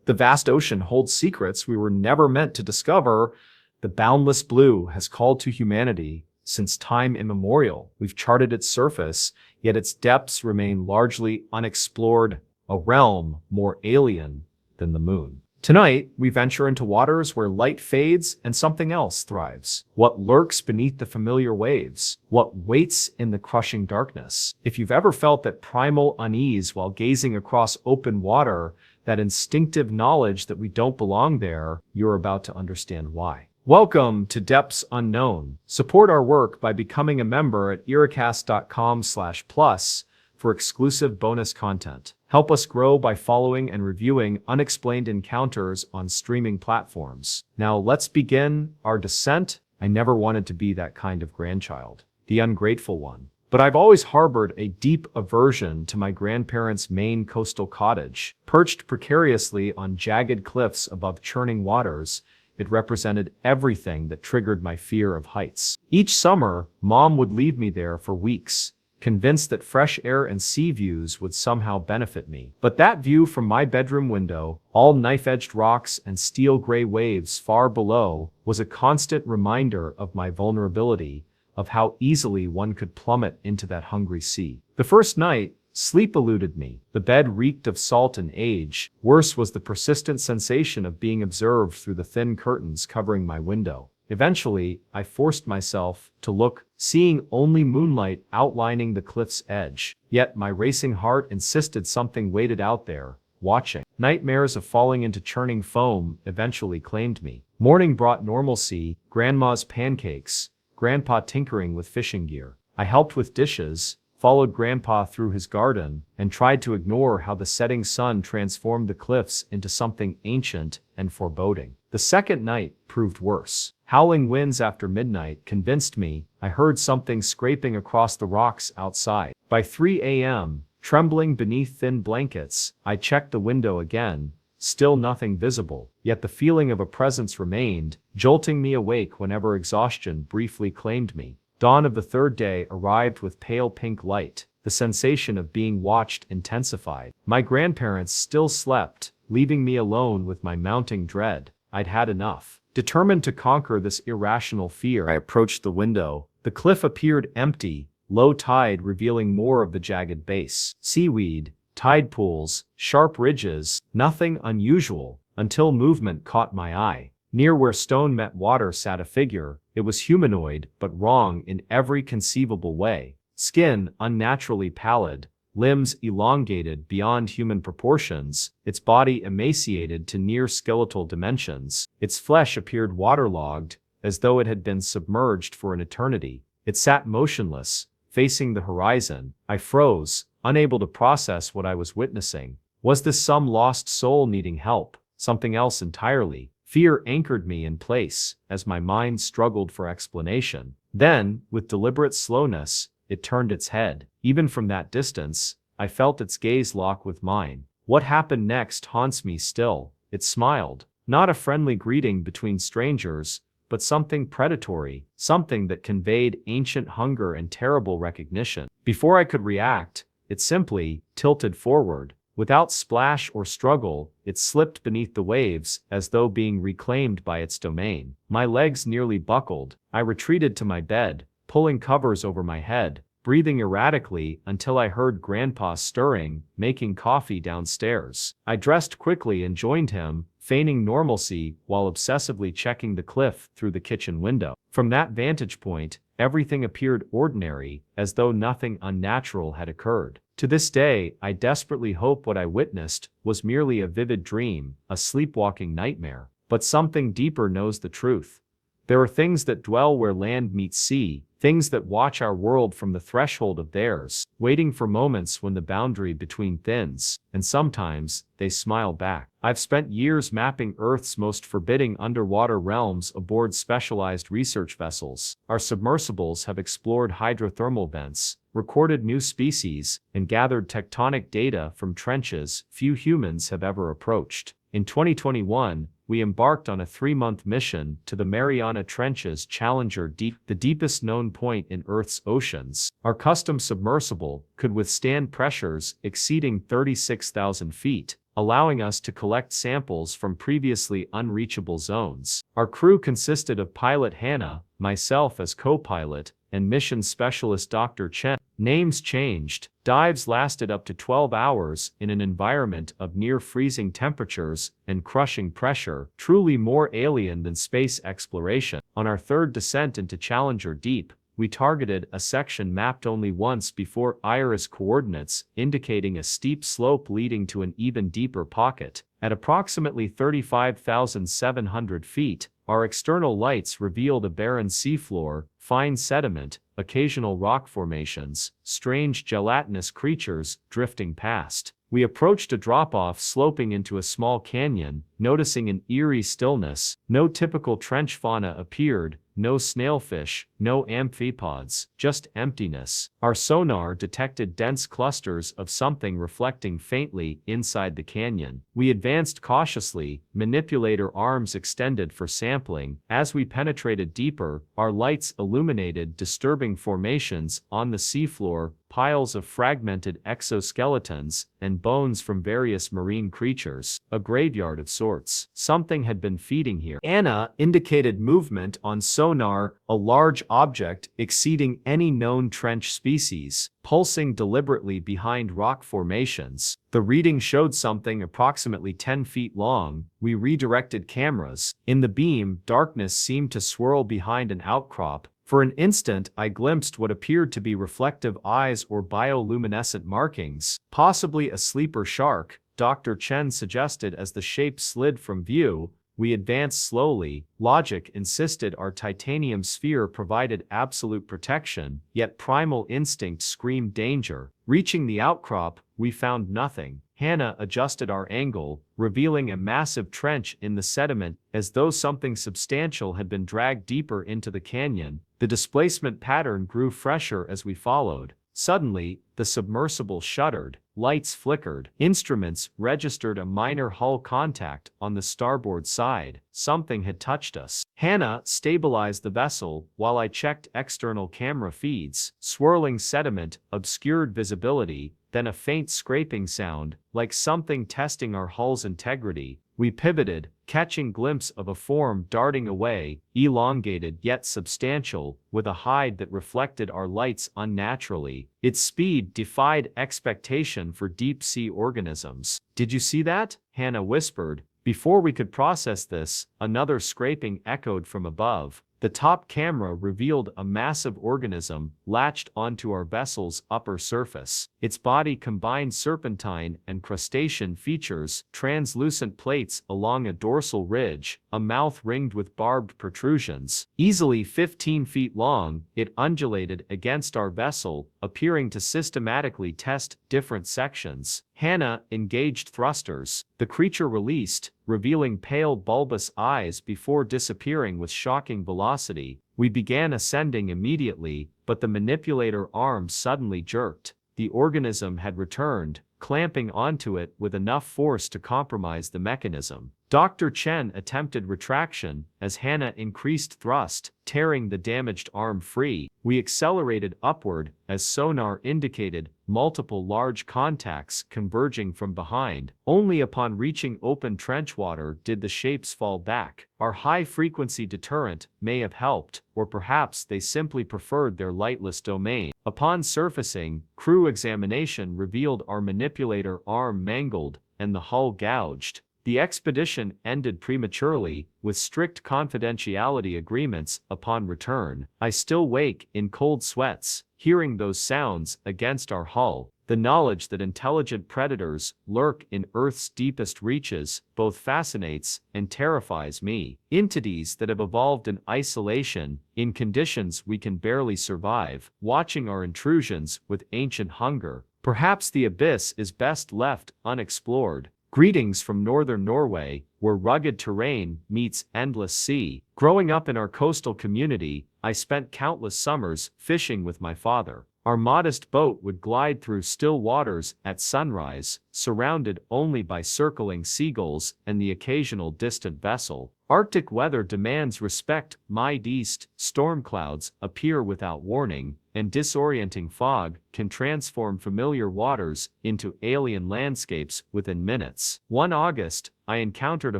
The vast ocean holds secrets we were never meant to discover. The boundless blue has called to humanity since time immemorial. We've charted its surface, yet its depths remain largely unexplored, a realm more alien than the moon. Tonight, we venture into waters where light fades and something else thrives. What lurks beneath the familiar waves? What waits in the crushing darkness? If you've ever felt that primal unease while gazing across open water, that instinctive knowledge that we don't belong there, you're about to understand why. Welcome to Depths Unknown. Support our work by becoming a member at iracast.com/plus for exclusive bonus content. Help us grow by following and reviewing Unexplained Encounters on streaming platforms. Now let's begin our descent. I never wanted to be that kind of grandchild, the ungrateful one. But I've always harbored a deep aversion to my grandparents' Maine coastal cottage. Perched precariously on jagged cliffs above churning waters, it represented everything that triggered my fear of heights. Each summer, Mom would leave me there for weeks, convinced that fresh air and sea views would somehow benefit me. But that view from my bedroom window, all knife-edged rocks and steel-gray waves far below, was a constant reminder of my vulnerability, of how easily one could plummet into that hungry sea. The first night, sleep eluded me. The bed reeked of salt and age. Worse was the persistent sensation of being observed through the thin curtains covering my window. Eventually, I forced myself to look, seeing only moonlight outlining the cliff's edge. Yet my racing heart insisted something waited out there, watching. Nightmares of falling into churning foam eventually claimed me. Morning brought normalcy, Grandma's pancakes, Grandpa tinkering with fishing gear. I helped with dishes, followed Grandpa through his garden, and tried to ignore how the setting sun transformed the cliffs into something ancient and foreboding. The second night proved worse. Howling winds after midnight convinced me I heard something scraping across the rocks outside. By 3 a.m., trembling beneath thin blankets, I checked the window again. Still nothing visible, yet the feeling of a presence remained, jolting me awake whenever exhaustion briefly claimed me. Dawn of the third day arrived with pale pink light. The sensation of being watched intensified. My grandparents still slept, leaving me alone with my mounting dread. I'd had enough. Determined to conquer this irrational fear, I approached the window. The cliff appeared empty, low tide revealing more of the jagged base. Seaweed, tide pools, sharp ridges, nothing unusual, until movement caught my eye. Near where stone met water sat a figure. It was humanoid, but wrong in every conceivable way. Skin unnaturally pallid, limbs elongated beyond human proportions, its body emaciated to near skeletal dimensions. Its flesh appeared waterlogged, as though it had been submerged for an eternity. It sat motionless, facing the horizon. I froze, unable to process what I was witnessing. Was this some lost soul needing help? Something else entirely? Fear anchored me in place, as my mind struggled for explanation. Then, with deliberate slowness, it turned its head. Even from that distance, I felt its gaze lock with mine. What happened next haunts me still. It smiled. Not a friendly greeting between strangers, but something predatory, something that conveyed ancient hunger and terrible recognition. Before I could react, it simply tilted forward. Without splash or struggle, it slipped beneath the waves, as though being reclaimed by its domain. My legs nearly buckled. I retreated to my bed, pulling covers over my head, breathing erratically until I heard Grandpa stirring, making coffee downstairs. I dressed quickly and joined him, feigning normalcy while obsessively checking the cliff through the kitchen window. From that vantage point, everything appeared ordinary, as though nothing unnatural had occurred. To this day, I desperately hope what I witnessed was merely a vivid dream, a sleepwalking nightmare. But something deeper knows the truth. There are things that dwell where land meets sea, things that watch our world from the threshold of theirs, waiting for moments when the boundary between thins, and sometimes they smile back. I've spent years mapping Earth's most forbidding underwater realms aboard specialized research vessels. Our submersibles have explored hydrothermal vents, recorded new species, and gathered tectonic data from trenches few humans have ever approached. In 2021, we embarked on a 3-month mission to the Mariana Trench's Challenger Deep, the deepest known point in Earth's oceans. Our custom submersible could withstand pressures exceeding 36,000 feet, allowing us to collect samples from previously unreachable zones. Our crew consisted of pilot Hannah, myself as co-pilot, and mission specialist Dr. Chen. Names changed. Dives lasted up to 12 hours in an environment of near-freezing temperatures and crushing pressure, truly more alien than space exploration. On our third descent into Challenger Deep, we targeted a section mapped only once before iris coordinates, indicating a steep slope leading to an even deeper pocket. At approximately 35,700 feet, our external lights revealed a barren seafloor, fine sediment, occasional rock formations, strange gelatinous creatures drifting past. We approached a drop-off sloping into a small canyon, noticing an eerie stillness. No typical trench fauna appeared, no snailfish, no amphipods, just emptiness. Our sonar detected dense clusters of something reflecting faintly inside the canyon. We advanced cautiously, manipulator arms extended for sampling. As we penetrated deeper, our lights illuminated disturbing formations on the seafloor, piles of fragmented exoskeletons, and bones from various marine creatures. A graveyard of sorts. Something had been feeding here. Anna indicated movement on sonar, a large object exceeding any known trench species, pulsing deliberately behind rock formations. The reading showed something approximately 10 feet long. We redirected cameras. In the beam, darkness seemed to swirl behind an outcrop. For an instant, I glimpsed what appeared to be reflective eyes or bioluminescent markings, possibly a sleeper shark, Dr. Chen suggested as the shape slid from view. We advanced slowly. Logic insisted our titanium sphere provided absolute protection, yet primal instinct screamed danger. Reaching the outcrop, we found nothing. Hannah adjusted our angle, revealing a massive trench in the sediment, as though something substantial had been dragged deeper into the canyon. The displacement pattern grew fresher as we followed. Suddenly, the submersible shuddered, lights flickered, instruments registered a minor hull contact on the starboard side. Something had touched us. Hannah stabilized the vessel while I checked external camera feeds. Swirling sediment obscured visibility, then a faint scraping sound, like something testing our hull's integrity. We pivoted, catching glimpse of a form darting away, elongated yet substantial, with a hide that reflected our lights unnaturally. Its speed defied expectation for deep-sea organisms. "Did you see that?" Hannah whispered. Before we could process this, another scraping echoed from above. The top camera revealed a massive organism latched onto our vessel's upper surface. Its body combined serpentine and crustacean features, translucent plates along a dorsal ridge, a mouth ringed with barbed protrusions. Easily 15 feet long, it undulated against our vessel, appearing to systematically test different sections. Hannah engaged thrusters. The creature released, revealing pale bulbous eyes before disappearing with shocking velocity. We began ascending immediately, but the manipulator arm suddenly jerked. The organism had returned, clamping onto it with enough force to compromise the mechanism. Dr. Chen attempted retraction as Hannah increased thrust, tearing the damaged arm free. We accelerated upward as sonar indicated multiple large contacts converging from behind. Only upon reaching open trench water did the shapes fall back. Our high-frequency deterrent may have helped, or perhaps they simply preferred their lightless domain. Upon surfacing, crew examination revealed our manipulator arm mangled and the hull gouged. The expedition ended prematurely, with strict confidentiality agreements upon return. I still wake in cold sweats, hearing those sounds against our hull. The knowledge that intelligent predators lurk in Earth's deepest reaches both fascinates and terrifies me. Entities that have evolved in isolation, in conditions we can barely survive, watching our intrusions with ancient hunger. Perhaps the abyss is best left unexplored. Greetings from northern Norway, where rugged terrain meets endless sea. Growing up in our coastal community, I spent countless summers fishing with my father. Our modest boat would glide through still waters at sunrise, surrounded only by circling seagulls and the occasional distant vessel. Arctic weather demands respect. Mid-east, storm clouds appear without warning, and disorienting fog can transform familiar waters into alien landscapes within minutes. One August, I encountered a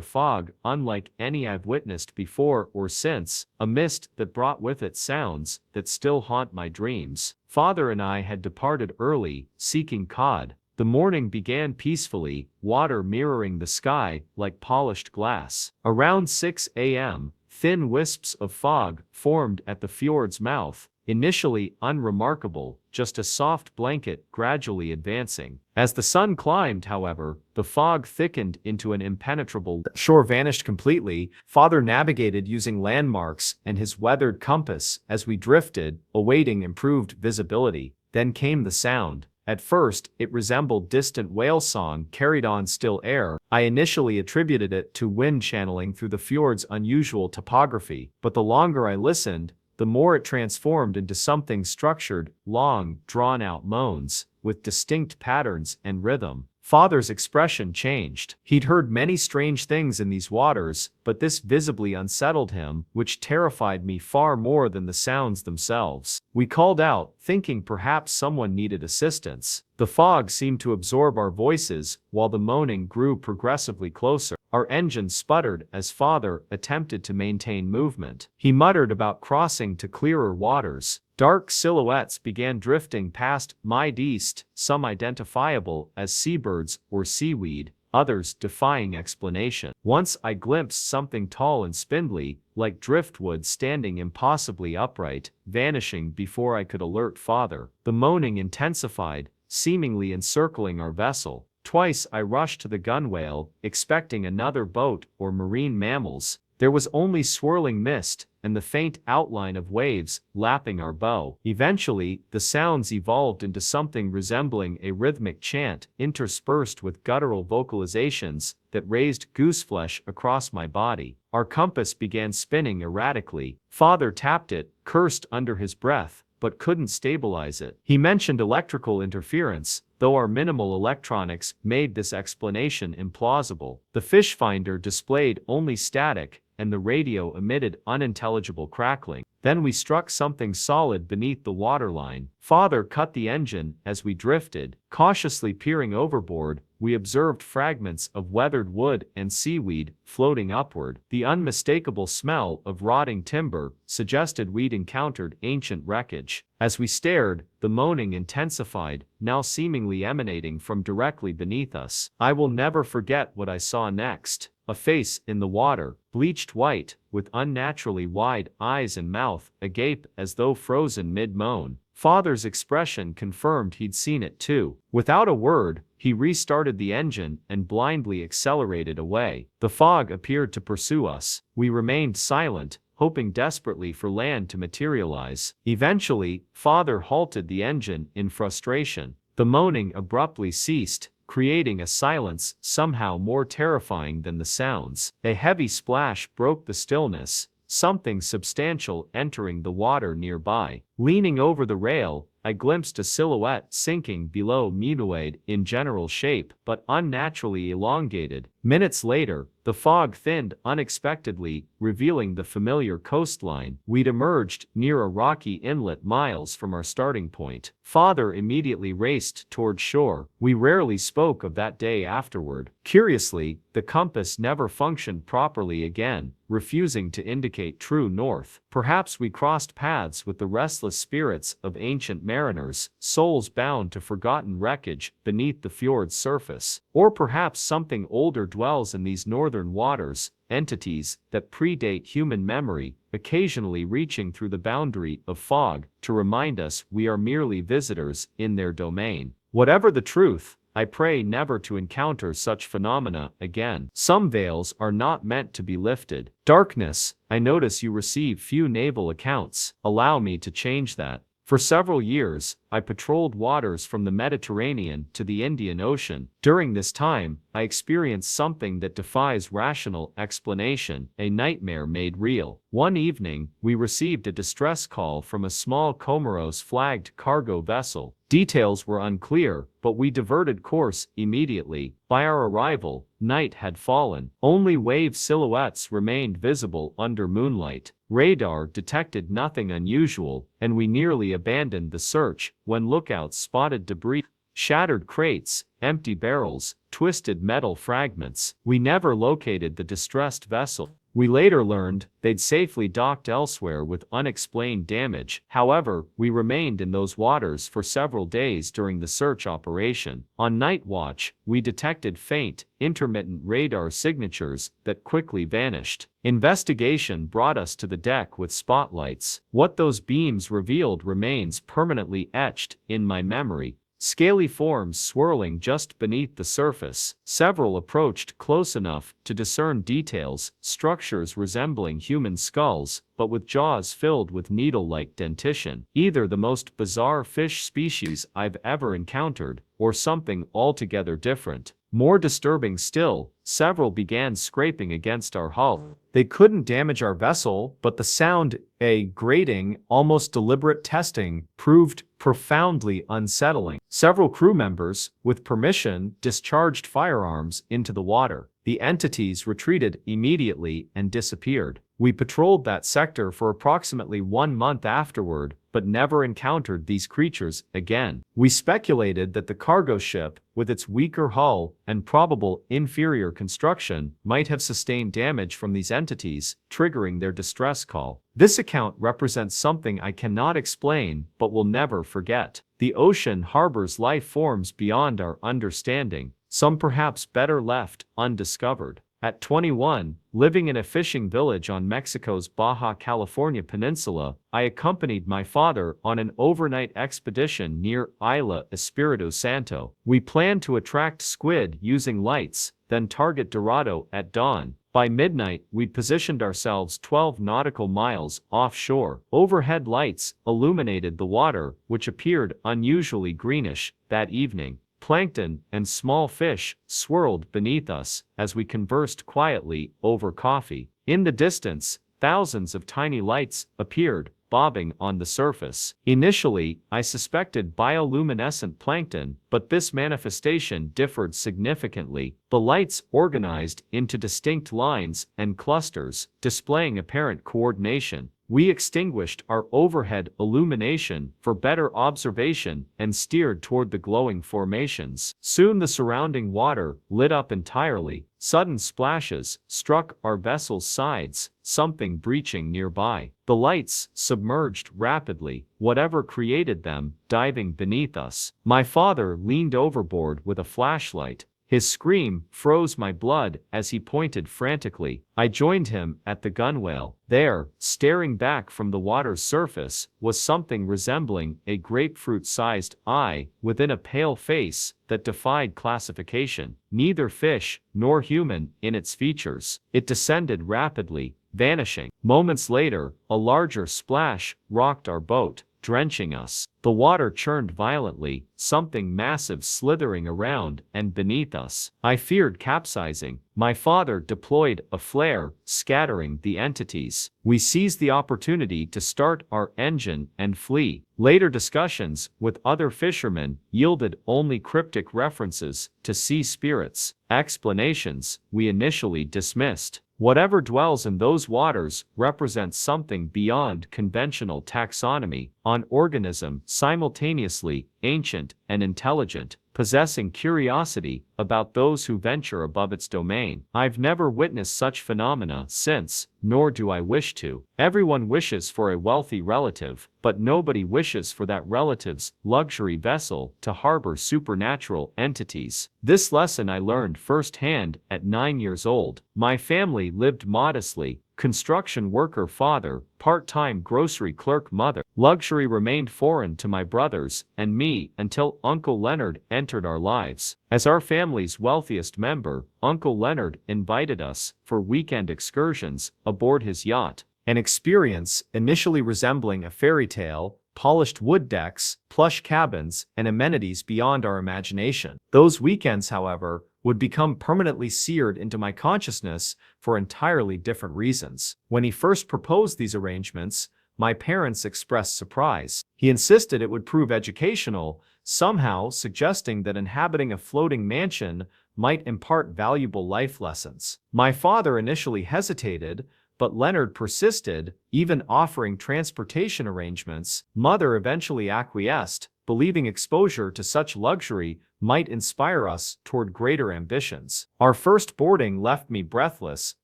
fog unlike any I've witnessed before or since, a mist that brought with it sounds that still haunt my dreams. Father and I had departed early, seeking cod. The morning began peacefully, water mirroring the sky like polished glass. Around 6 a.m., thin wisps of fog formed at the fjord's mouth, initially unremarkable, just a soft blanket gradually advancing. As the sun climbed, however, the fog thickened into an impenetrable. The shore vanished completely. Father navigated using landmarks and his weathered compass as we drifted, awaiting improved visibility. Then came the sound. At first, it resembled distant whale song carried on still air. I initially attributed it to wind channeling through the fjord's unusual topography, but the longer I listened, the more it transformed into something structured, long, drawn-out moans, with distinct patterns and rhythm. Father's expression changed. He'd heard many strange things in these waters, but this visibly unsettled him, which terrified me far more than the sounds themselves. We called out, thinking perhaps someone needed assistance. The fog seemed to absorb our voices, while the moaning grew progressively closer. Our engine sputtered as Father attempted to maintain movement. He muttered about crossing to clearer waters. Dark silhouettes began drifting past mid-east, some identifiable as seabirds or seaweed, others defying explanation. Once I glimpsed something tall and spindly, like driftwood standing impossibly upright, vanishing before I could alert Father. The moaning intensified, seemingly encircling our vessel. Twice I rushed to the gunwale, expecting another boat or marine mammals. There was only swirling mist and the faint outline of waves lapping our bow. Eventually, the sounds evolved into something resembling a rhythmic chant, interspersed with guttural vocalizations that raised gooseflesh across my body. Our compass began spinning erratically. Father tapped it, cursed under his breath, but couldn't stabilize it. He mentioned electrical interference, though our minimal electronics made this explanation implausible. The fish finder displayed only static, and the radio emitted unintelligible crackling. Then we struck something solid beneath the waterline. Father cut the engine as we drifted. Cautiously peering overboard, we observed fragments of weathered wood and seaweed floating upward. The unmistakable smell of rotting timber suggested we'd encountered ancient wreckage. As we stared, the moaning intensified, now seemingly emanating from directly beneath us. I will never forget what I saw next. A face in the water, bleached white, with unnaturally wide eyes and mouth agape as though frozen mid-moan. Father's expression confirmed he'd seen it too. Without a word, he restarted the engine and blindly accelerated away. The fog appeared to pursue us. We remained silent, hoping desperately for land to materialize. Eventually, Father halted the engine in frustration. The moaning abruptly ceased, creating a silence somehow more terrifying than the sounds. A heavy splash broke the stillness, something substantial entering the water nearby. Leaning over the rail, I glimpsed a silhouette sinking below minuade in general shape, but unnaturally elongated. Minutes later, the fog thinned unexpectedly, revealing the familiar coastline. We'd emerged near a rocky inlet miles from our starting point. Father immediately raced toward shore. We rarely spoke of that day afterward. Curiously, the compass never functioned properly again, refusing to indicate true north. Perhaps we crossed paths with the restless spirits of ancient mariners, souls bound to forgotten wreckage beneath the fjord's surface. Or perhaps something older dwells in these northern waters, entities that predate human memory, occasionally reaching through the boundary of fog to remind us we are merely visitors in their domain. Whatever the truth, I pray never to encounter such phenomena again. Some veils are not meant to be lifted. Darkness, I notice you receive few naval accounts. Allow me to change that. For several years, I patrolled waters from the Mediterranean to the Indian Ocean. During this time, I experienced something that defies rational explanation, a nightmare made real. One evening, we received a distress call from a small Comoros-flagged cargo vessel. Details were unclear, but we diverted course immediately. By our arrival, night had fallen. Only wave silhouettes remained visible under moonlight. Radar detected nothing unusual, and we nearly abandoned the search when lookouts spotted debris, shattered crates, empty barrels, twisted metal fragments. We never located the distressed vessel. We later learned they'd safely docked elsewhere with unexplained damage. However, we remained in those waters for several days during the search operation. On night watch, we detected faint, intermittent radar signatures that quickly vanished. Investigation brought us to the deck with spotlights. What those beams revealed remains permanently etched in my memory. Scaly forms swirling just beneath the surface. Several approached close enough to discern details, structures resembling human skulls, but with jaws filled with needle-like dentition. Either the most bizarre fish species I've ever encountered, or something altogether different. More disturbing still, several began scraping against our hull. They couldn't damage our vessel, but the sound, a grating, almost deliberate testing, proved profoundly unsettling. Several crew members, with permission, discharged firearms into the water. The entities retreated immediately and disappeared. We patrolled that sector for approximately 1 month afterward, but never encountered these creatures again. We speculated that the cargo ship, with its weaker hull and probable inferior construction, might have sustained damage from these entities, triggering their distress call. This account represents something I cannot explain but will never forget. The ocean harbors life forms beyond our understanding, some perhaps better left undiscovered. At 21, living in a fishing village on Mexico's Baja California peninsula, I accompanied my father on an overnight expedition near Isla Espiritu Santo. We planned to attract squid using lights, then target Dorado at dawn. By midnight, we'd positioned ourselves 12 nautical miles offshore. Overhead lights illuminated the water, which appeared unusually greenish that evening. Plankton and small fish swirled beneath us as we conversed quietly over coffee. In the distance, thousands of tiny lights appeared, bobbing on the surface. Initially, I suspected bioluminescent plankton, but this manifestation differed significantly. The lights organized into distinct lines and clusters, displaying apparent coordination. We extinguished our overhead illumination for better observation and steered toward the glowing formations. Soon the surrounding water lit up entirely. Sudden splashes struck our vessel's sides, something breaching nearby. The lights submerged rapidly, whatever created them, diving beneath us. My father leaned overboard with a flashlight. His scream froze my blood as he pointed frantically. I joined him at the gunwale. There, staring back from the water's surface, was something resembling a grapefruit-sized eye within a pale face that defied classification. Neither fish nor human in its features. It descended rapidly, vanishing. Moments later, a larger splash rocked our boat, drenching us. The water churned violently, something massive slithering around and beneath us. I feared capsizing. My father deployed a flare, scattering the entities. We seized the opportunity to start our engine and flee. Later discussions with other fishermen yielded only cryptic references to sea spirits, explanations we initially dismissed. Whatever dwells in those waters represents something beyond conventional taxonomy, an organism simultaneously ancient and intelligent, possessing curiosity about those who venture above its domain. I've never witnessed such phenomena since, nor do I wish to. Everyone wishes for a wealthy relative, but nobody wishes for that relative's luxury vessel to harbor supernatural entities. This lesson I learned firsthand at 9 years old. My family lived modestly. Construction worker father, part-time grocery clerk mother. Luxury remained foreign to my brothers and me until Uncle Leonard entered our lives. As our family's wealthiest member, Uncle Leonard invited us for weekend excursions aboard his yacht. An experience initially resembling a fairy tale, polished wood decks, plush cabins, and amenities beyond our imagination. Those weekends, however, would become permanently seared into my consciousness for entirely different reasons. When he first proposed these arrangements, my parents expressed surprise. He insisted it would prove educational, somehow suggesting that inhabiting a floating mansion might impart valuable life lessons. My father initially hesitated, but Leonard persisted, even offering transportation arrangements. Mother eventually acquiesced, believing exposure to such luxury might inspire us toward greater ambitions. Our first boarding left me breathless.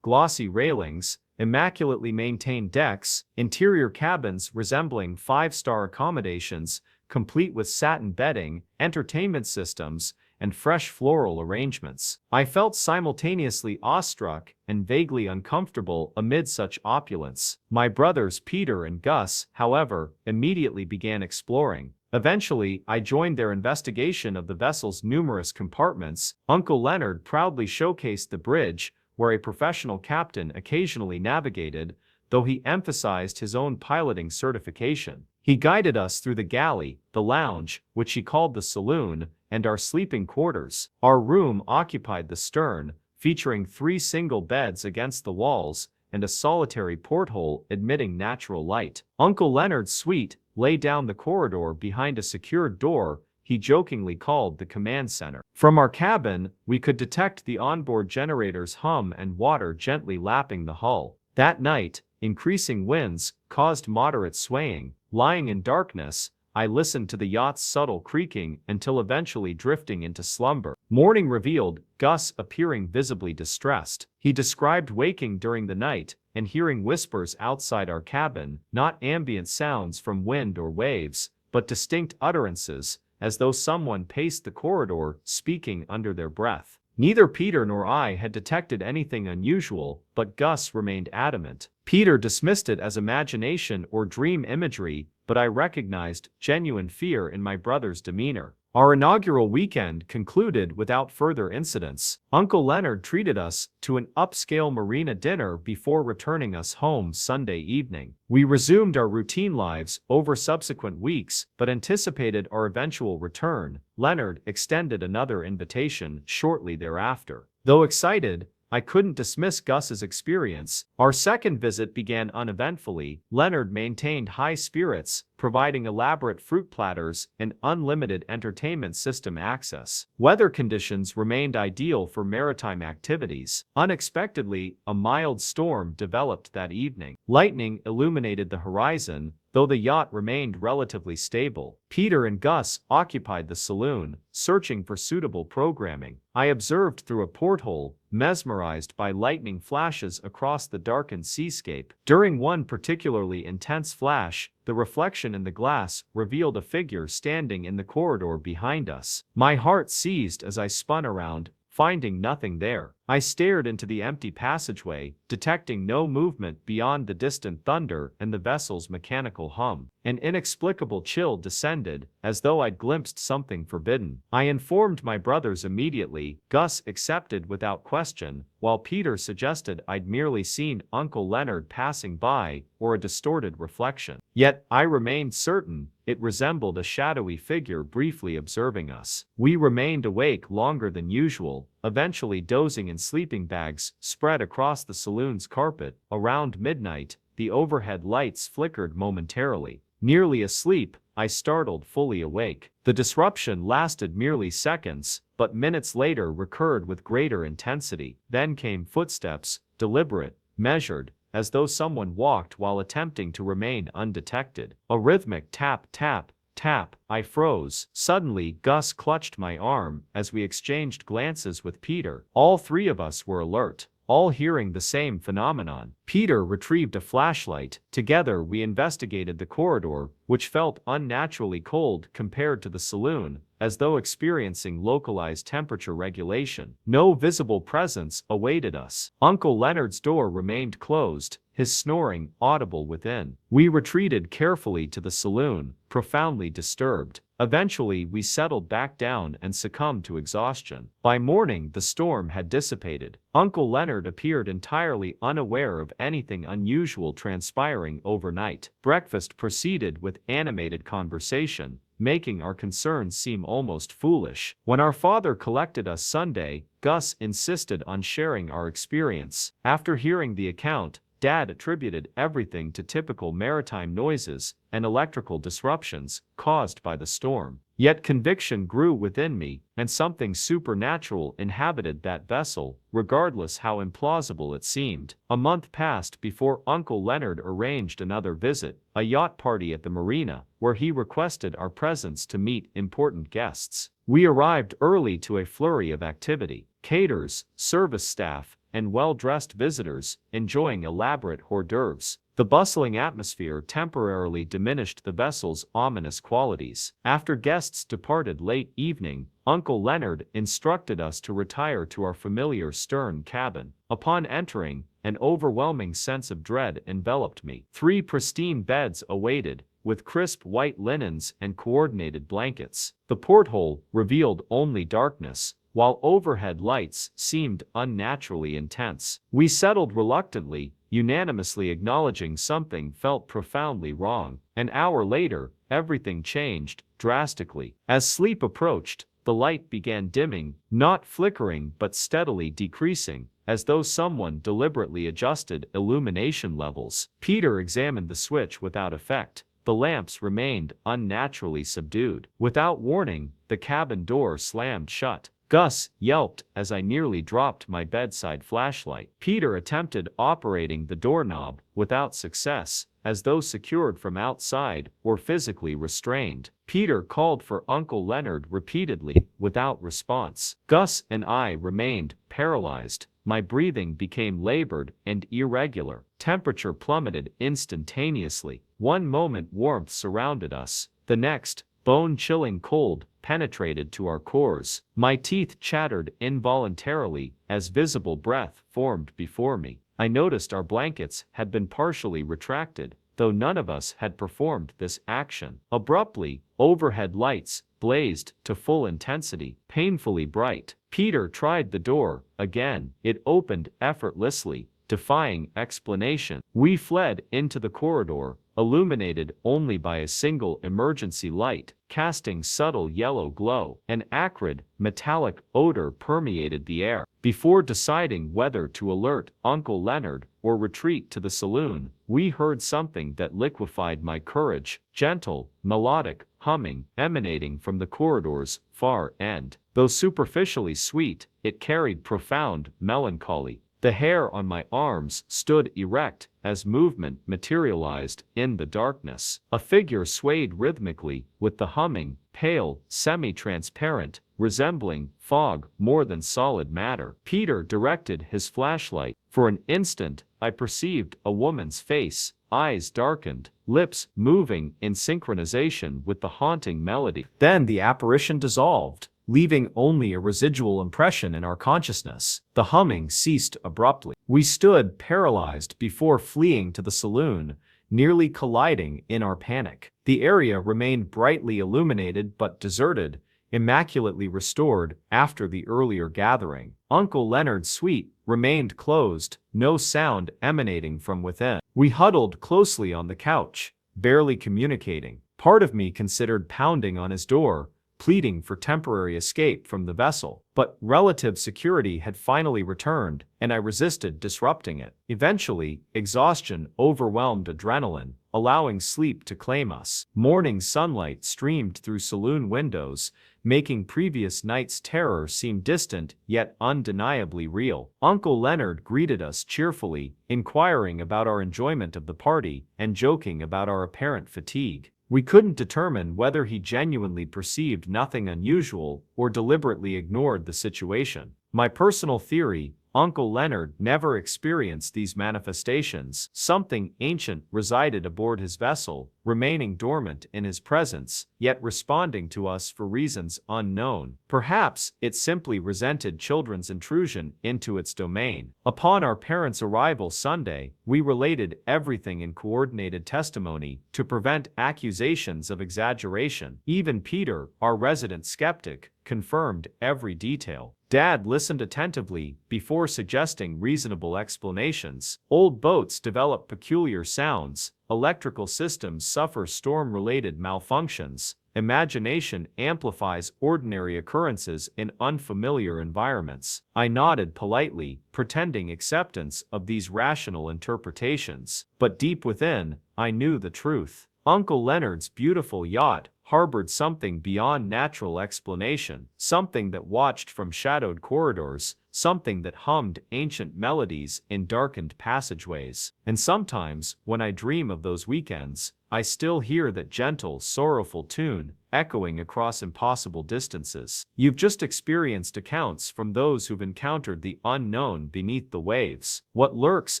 Glossy railings, immaculately maintained decks, interior cabins resembling five-star accommodations, complete with satin bedding, entertainment systems, and fresh floral arrangements. I felt simultaneously awestruck and vaguely uncomfortable amid such opulence. My brothers Peter and Gus, however, immediately began exploring. Eventually, I joined their investigation of the vessel's numerous compartments. Uncle Leonard proudly showcased the bridge, where a professional captain occasionally navigated, though he emphasized his own piloting certification. He guided us through the galley, the lounge, which he called the saloon, and our sleeping quarters. Our room occupied the stern, featuring 3 single beds against the walls and a solitary porthole admitting natural light. Uncle Leonard's suite lay down the corridor behind a secured door he jokingly called the command center. From our cabin, we could detect the onboard generator's hum and water gently lapping the hull. That night, increasing winds caused moderate swaying. Lying in darkness, I listened to the yacht's subtle creaking until eventually drifting into slumber. Morning revealed Gus appearing visibly distressed. He described waking during the night and hearing whispers outside our cabin, not ambient sounds from wind or waves, but distinct utterances, as though someone paced the corridor, speaking under their breath. Neither Peter nor I had detected anything unusual, but Gus remained adamant. Peter dismissed it as imagination or dream imagery, but I recognized genuine fear in my brother's demeanor. Our inaugural weekend concluded without further incidents. Uncle Leonard treated us to an upscale marina dinner before returning us home Sunday evening. We resumed our routine lives over subsequent weeks, but anticipated our eventual return. Leonard extended another invitation shortly thereafter. Though excited, I couldn't dismiss Gus's experience. Our second visit began uneventfully. Leonard maintained high spirits, providing elaborate fruit platters and unlimited entertainment system access. Weather conditions remained ideal for maritime activities. Unexpectedly, a mild storm developed that evening. Lightning illuminated the horizon, though the yacht remained relatively stable. Peter and Gus occupied the saloon, searching for suitable programming. I observed through a porthole, mesmerized by lightning flashes across the darkened seascape. During one particularly intense flash, the reflection in the glass revealed a figure standing in the corridor behind us. My heart seized as I spun around, finding nothing there. I stared into the empty passageway, detecting no movement beyond the distant thunder and the vessel's mechanical hum. An inexplicable chill descended, as though I'd glimpsed something forbidden. I informed my brothers immediately. Gus accepted without question, while Peter suggested I'd merely seen Uncle Leonard passing by, or a distorted reflection. Yet, I remained certain it resembled a shadowy figure briefly observing us. We remained awake longer than usual, eventually dozing in sleeping bags spread across the saloon's carpet. Around midnight, the overhead lights flickered momentarily. Nearly asleep, I startled fully awake. The disruption lasted merely seconds, but minutes later recurred with greater intensity. Then came footsteps, deliberate, measured, as though someone walked while attempting to remain undetected. A rhythmic tap, tap, tap. I froze. Suddenly, Gus clutched my arm as we exchanged glances with Peter. All 3 of us were alert, all hearing the same phenomenon. Peter retrieved a flashlight. Together we investigated the corridor, which felt unnaturally cold compared to the saloon, as though experiencing localized temperature regulation. No visible presence awaited us. Uncle Leonard's door remained closed, his snoring audible within. We retreated carefully to the saloon, profoundly disturbed. Eventually, we settled back down and succumbed to exhaustion. By morning, the storm had dissipated. Uncle Leonard appeared entirely unaware of anything unusual transpiring overnight. Breakfast proceeded with animated conversation, making our concerns seem almost foolish. When our father collected us Sunday, Gus insisted on sharing our experience. After hearing the account, Dad attributed everything to typical maritime noises and electrical disruptions caused by the storm. Yet conviction grew within me, and something supernatural inhabited that vessel, regardless how implausible it seemed. A month passed before Uncle Leonard arranged another visit, a yacht party at the marina, where he requested our presence to meet important guests. We arrived early to a flurry of activity. Caterers, service staff, and well-dressed visitors, enjoying elaborate hors d'oeuvres. The bustling atmosphere temporarily diminished the vessel's ominous qualities. After guests departed late evening, Uncle Leonard instructed us to retire to our familiar stern cabin. Upon entering, an overwhelming sense of dread enveloped me. 3 pristine beds awaited, with crisp white linens and coordinated blankets. The porthole revealed only darkness, while overhead lights seemed unnaturally intense. We settled reluctantly, unanimously acknowledging something felt profoundly wrong. An hour later, everything changed drastically. As sleep approached, the light began dimming, not flickering but steadily decreasing, as though someone deliberately adjusted illumination levels. Peter examined the switch without effect. The lamps remained unnaturally subdued. Without warning, the cabin door slammed shut. Gus yelped as I nearly dropped my bedside flashlight. Peter attempted operating the doorknob, without success, as though secured from outside or physically restrained. Peter called for Uncle Leonard repeatedly, without response. Gus and I remained paralyzed. My breathing became labored and irregular. Temperature plummeted instantaneously. One moment warmth surrounded us, the next, bone-chilling cold penetrated to our cores. My teeth chattered involuntarily as visible breath formed before me. I noticed our blankets had been partially retracted, though none of us had performed this action. Abruptly, overhead lights blazed to full intensity, painfully bright. Peter tried the door again. It opened effortlessly, defying explanation. We fled into the corridor, illuminated only by a single emergency light, casting subtle yellow glow. An acrid, metallic odor permeated the air. Before deciding whether to alert Uncle Leonard or retreat to the saloon, we heard something that liquefied my courage, gentle, melodic humming emanating from the corridor's far end. Though superficially sweet, it carried profound melancholy. The hair on my arms stood erect as movement materialized in the darkness. A figure swayed rhythmically with the humming, pale, semi-transparent, resembling fog more than solid matter. Peter directed his flashlight. For an instant, I perceived a woman's face, eyes darkened, lips moving in synchronization with the haunting melody. Then the apparition dissolved, leaving only a residual impression in our consciousness. The humming ceased abruptly. We stood paralyzed before fleeing to the saloon, nearly colliding in our panic. The area remained brightly illuminated but deserted, immaculately restored after the earlier gathering. Uncle Leonard's suite remained closed, no sound emanating from within. We huddled closely on the couch, barely communicating. Part of me considered pounding on his door, pleading for temporary escape from the vessel. But relative security had finally returned, and I resisted disrupting it. Eventually, exhaustion overwhelmed adrenaline, allowing sleep to claim us. Morning sunlight streamed through saloon windows, making previous night's terror seem distant yet undeniably real. Uncle Leonard greeted us cheerfully, inquiring about our enjoyment of the party and joking about our apparent fatigue. We couldn't determine whether he genuinely perceived nothing unusual or deliberately ignored the situation. My personal theory: Uncle Leonard never experienced these manifestations. Something ancient resided aboard his vessel, remaining dormant in his presence, yet responding to us for reasons unknown. Perhaps it simply resented children's intrusion into its domain. Upon our parents' arrival Sunday, we related everything in coordinated testimony to prevent accusations of exaggeration. Even Peter, our resident skeptic, confirmed every detail. Dad listened attentively before suggesting reasonable explanations. Old boats develop peculiar sounds, electrical systems suffer storm-related malfunctions, imagination amplifies ordinary occurrences in unfamiliar environments. I nodded politely, pretending acceptance of these rational interpretations. But deep within, I knew the truth. Uncle Leonard's beautiful yacht, harbored something beyond natural explanation, something that watched from shadowed corridors, something that hummed ancient melodies in darkened passageways. And sometimes, when I dream of those weekends, I still hear that gentle, sorrowful tune, echoing across impossible distances. You've just experienced accounts from those who've encountered the unknown beneath the waves. What lurks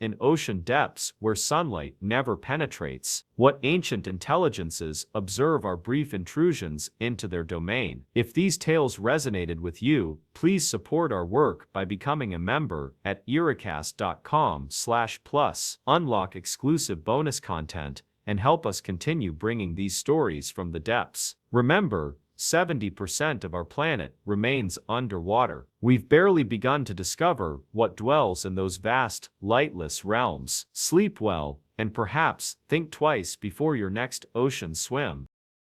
in ocean depths where sunlight never penetrates. What ancient intelligences observe our brief intrusions into their domain. If these tales resonated with you, please support our work by becoming a member at iracast.com/plus. Unlock exclusive bonus content and help us continue bringing these stories from the depths. Remember, 70% of our planet remains underwater. We've barely begun to discover what dwells in those vast, lightless realms. Sleep well, and perhaps think twice before your next ocean swim.